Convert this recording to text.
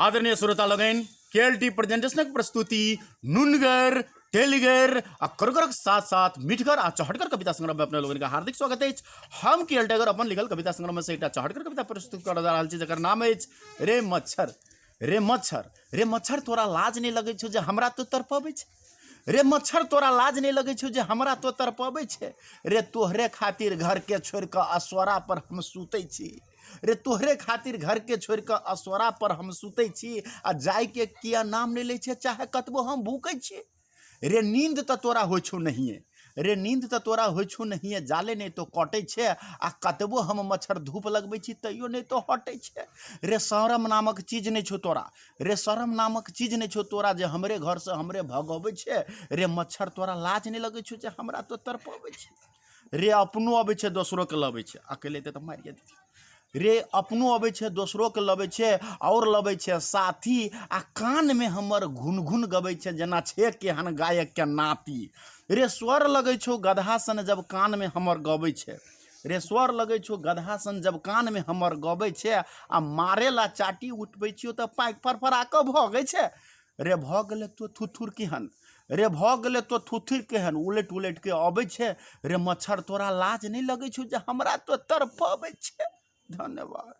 आदरणीय श्रोता लोगन केएलटी प्रेजेंटेशनक प्रस्तुति नुनगर तेलिगर आ करगरक साथ साथ मीठगर आ चहटगर कविता संग्रह में अपने लोगन का हार्दिक स्वागत है। हम केएल टाइगर अपन लिखल कविता संग्रह में से एक चहटगर कविता प्रस्तुत कर जा रहा छी जकर नाम है रे मच्छर। रे मच्छर रे मच्छर तोरा लाज नहीं लगे छो जे हमरा तो तरपबे छे। रे मच्छर तोरा लाज नहीं लगे छो जे हमरा तो तरपबे छे। रे तोहरे खातिर घर के छोड़ के असवरा पर हम सुते छी। रे तोहरे खातिर घर के छोड़ के असवरा पर हम सुते छी आ जाय के किया नाम नहीं ले छे चाहे कतबो हम भूखे छी। रे नींद तो तोरा हो छो नहीं है। रे नींद तो तोरा हो छो नहीं है जाले नहीं तो कटे छे आ कतबो हम मच्छर धूप लगबे छी तैयो नहीं तो हटे छे। रे शरम नामक चीज नहीं छो तोरा। रे शरम नामक चीज नहीं छो तोरा जे हमरे घर से हमरे भगवे छे। रे मच्छर तोरा लाज नहीं लगे छो जे हमरा तो तरपबे छे। रे अपनो अबे छे दोसरो के लबे छे अकेले ते मारिए देती। रे अपनो अबे छे दोसरो के लबे छे और लबे छे साथी आ कान में हमर घुन गबे छे जना छे केहन गायक के नाती। रे स्वर लगे छो गधा सन जब कान में हमर गबे छे। रे स्वर लगे छो गधा सन जब कान में हमर गबे छे आ मारे ला चाटी उठबे छियो त पाइक फरफरा के भगे छे। रे भ गेले तो थुथुर केहन। रे भ गेले तो थुथुर केहन उलट उलट के अबे छे। रे मच्छर तोरा लाज नहीं लगे छो जे हमरा तो तरपबे छे। धन्यवाद।